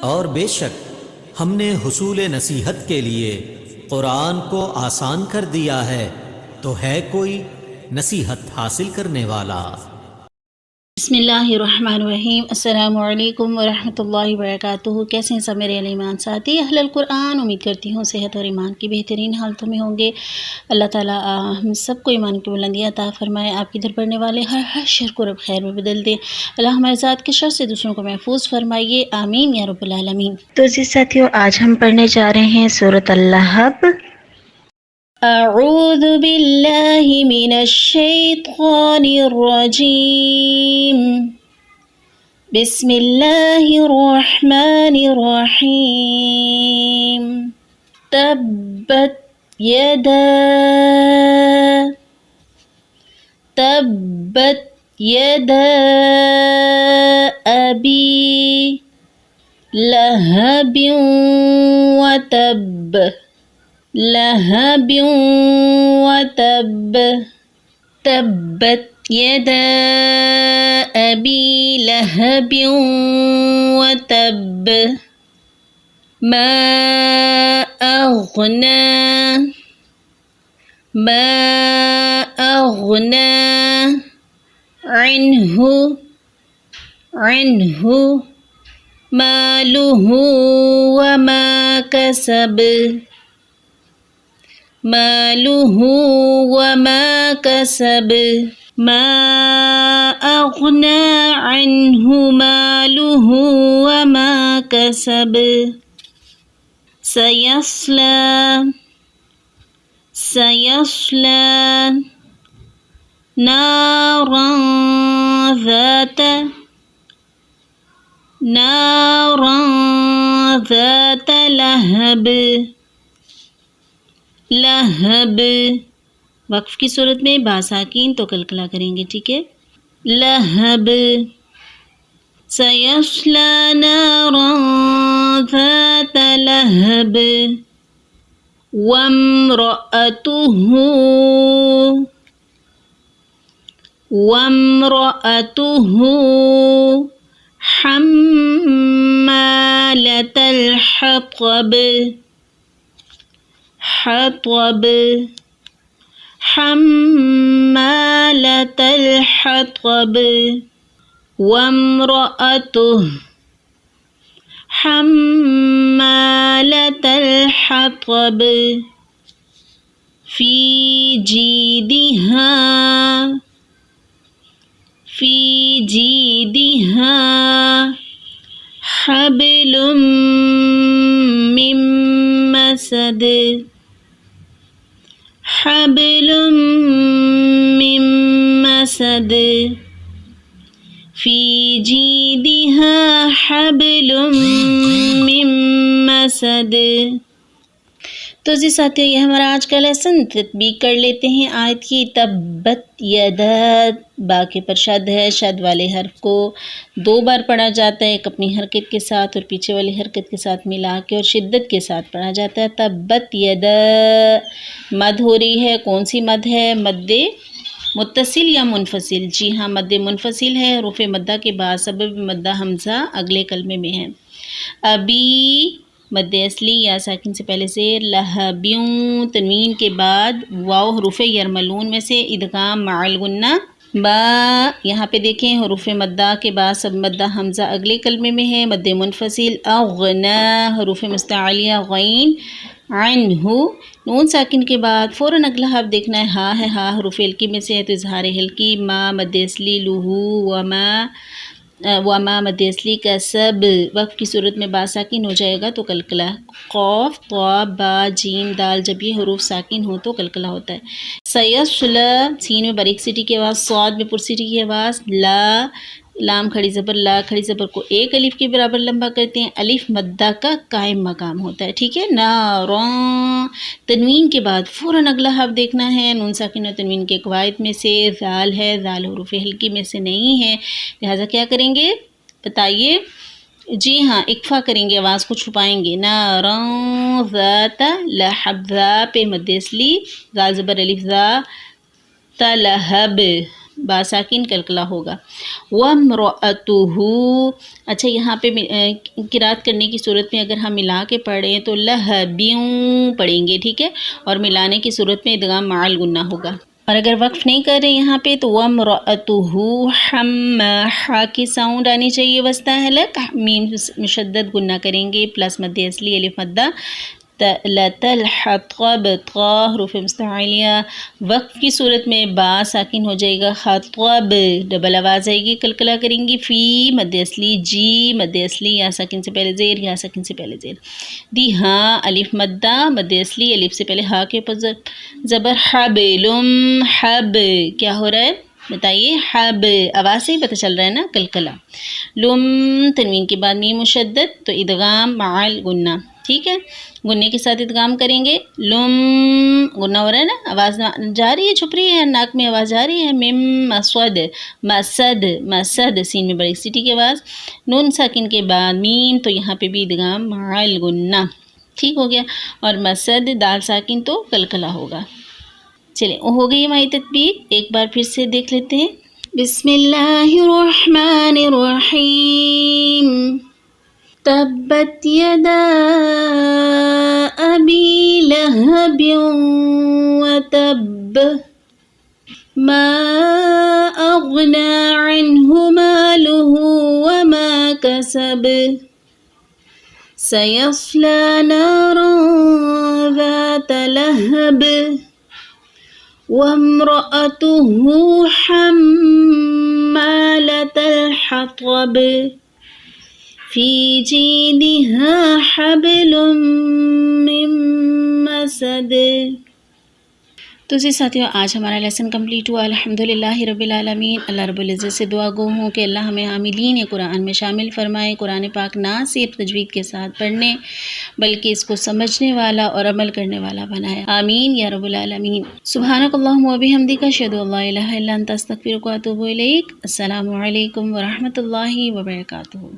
اور بے شک ہم نے حصول نصیحت کے لیے قرآن کو آسان کر دیا ہے، تو ہے کوئی نصیحت حاصل کرنے والا؟ بسم اللہ الرحمن الرحیم۔ السلام علیکم ورحمۃ اللہ وبرکاتہ۔ کیسے ہیں سب میرے ایمان ساتھی اہل القرآن؟ امید کرتی ہوں صحت اور ایمان کی بہترین حالتوں میں ہوں گے۔ اللہ تعالیٰ ہم سب کو ایمان کی بلندیاں عطا فرمائے، آپ کی در پڑنے والے ہر شر کو رب خیر میں بدل دے۔ اللہ ہمارے ذات کے شر سے دوسروں کو محفوظ فرمائیے، آمین یا رب العالمین۔ تو جی ساتھیوں، آج ہم پڑھنے جا رہے ہیں سورۃ اللہب۔ اعوذ باللہ من الشیطان الرجیم، بسم اللہ الرحمن الرحیم۔ تبت یدا ابی لہب وتب، لہب وتب، تبت یدا ابی لہب وتب، ما اغنی عنہ مالہ وما کسب، مالہ وما کسب، ما اغنی عنہ مالہ وما کسب، سیصلی نارا ذات لہب، لہب وقف کی صورت میں با ساکین تو قلقلہ کریں گے، ٹھیک ہے؟ لہب، سیصلی نارا ذات لہب، وامرأته حمالة الحطب، حمالة الحطب، وامرأته حمالة الحطب، في جيدها حبل من مسد، حبل من مسد، في جيدها حبل من مسد۔ تو جی ساتھیوں، یہ ہمارا آج کا لیسن تطبیق کر لیتے ہیں آیت کی۔ تبت یدا، با کے پر شد ہے، شد والے حرف کو 2 بار پڑھا جاتا ہے، ایک اپنی حرکت کے ساتھ اور پیچھے والی حرکت کے ساتھ ملا کے اور شدت کے ساتھ پڑھا جاتا ہے۔ تبت یدا، مد ہو رہی ہے، کون سی مد ہے؟ مد متصل یا منفصل؟ جی ہاں، مد منفصل ہے، حروف مدہ کے بعد سبب مدہ حمزہ اگلے کلمے میں ہے۔ ابی مد اصلی یا ساکن سے پہلے زیر، لہبیوں تنوین کے بعد واو حروف یرملون میں سے ادغام مع الغنہ، با یہاں پہ دیکھیں حروف مدہ کے بعد سب مدہ حمزہ اگلے کلمے میں ہے، مد منفصل، اغنا حروف مستعلیہ غین، عنہ نون ساکن کے بعد فوراً اگلا حرف دیکھنا ہے، ہا ہے، ہا حروف حلقی میں سے ہے تو اظہار حلقی، ما مد اصلی، لہو وما مد اصلی کا سب وقف کی صورت میں با ساکن ہو جائے گا تو قلقلہ، قاف طا با جیم دال جب یہ حروف ساکن ہو تو قلقلہ ہوتا ہے۔ سیصلی سین میں باریک سٹی کی آواز، صاد میں پرسٹی کی آواز، لا لام کھڑی زبر، لا کھڑی زبر کو 1 الف کے برابر لمبا کرتے ہیں، الف مدہ کا قائم مقام ہوتا ہے، ٹھیک ہے؟ ناراں تنوین کے بعد فوراً اگلا حرف دیکھنا ہے، نون ساکن اور تنوین کے قواعد میں سے ذال ہے، ذال حروف حلقی میں سے نہیں ہے، لہٰذا کیا کریں گے بتائیے؟ جی ہاں، اکفا کریں گے، آواز کو چھپائیں گے۔ ناراں ذات لہب، ذا پہ مد اصلی، ذا زبر الف ذا، تلہب با ساکن کلکلا ہوگا. وَامْرَأَتُهُ. اچھا یہاں پہ قرات کرنے کی صورت میں اگر ہم ملا کے پڑھیں تو لَهَبٍ پڑھیں گے، ٹھیک ہے، اور ملانے کی صورت میں ادغام مع الغنہ ہوگا. اور اگر وقف نہیں کر رہے یہاں پہ تو وَامْرَأَتُهُ حَمَّ کی ساؤنڈ آنی چاہیے وسطی حلق، میم مشدد گنہ کریں گے، پلس مد اصلی الف مدہ، لَتَلْحَطَبْ طا حروف مستعلیہ. وقف کی صورت میں با ساکن ہو جائے گا، خطب ڈبل آواز آئے گی، کلکلا کریں گی، فی مد اصلی، جی مد اصلی، یا ساکن سے پہلے زیر، یا ساکن سے پہلے زیر. دی ہاں الف مدہ مد اصلی، الف سے پہلے ہا کے اوپر زبر، حبلم حب کیا ہو رہا ہے بتائیے، حب آواز سے ہی پتہ چل رہا ہے نا، کلکلا. لم تنوین کے بعد میم مشدد تو ادغام مع الغنہ، ٹھیک ہے، گنے کے ساتھ ادغام کریں گے. لم گنہ ہو رہا ہے نا، آواز جا رہی ہے، چھپ رہی ہے، ناک میں آواز جا رہی ہے. مم مسود مسد مسد سین میں بڑی سٹی کی آواز. نون ساکن کے بعد میم تو یہاں پہ بھی ادغام مع الغنہ، ٹھیک ہو گیا. اور مسد دال ساکن تو کلکلا ہوگا. چلیں ہو گئی ہماری تطبیق، ایک بار پھر سے دیکھ لیتے ہیں. بسم اللہ الرحمن الرحیم. تبت یدا ابی لہب وتب ما اغنى عنه ماله وما كسب سيصلى نارا ذات لهب وامرأته حمالة الحطب في جيدها حبل من مسد. تو جی ساتھیوں آج ہمارا لیسن کمپلیٹ ہوا، الحمدللہ رب العالمین. اللہ رب العزت سے دعا گو ہوں کہ اللہ ہمیں عاملین قرآن میں شامل فرمائے. قرآن پاک نہ صرف تجوید کے ساتھ پڑھنے بلکہ اس کو سمجھنے والا اور عمل کرنے والا بنائے، آمین یا رب العالمین. سبحانک اللہم و بحمدک، اشہد ان لا الہ الا انت، استغفرک و اتوب الیک. السلام علیکم ورحمۃ اللہ وبرکاتہ.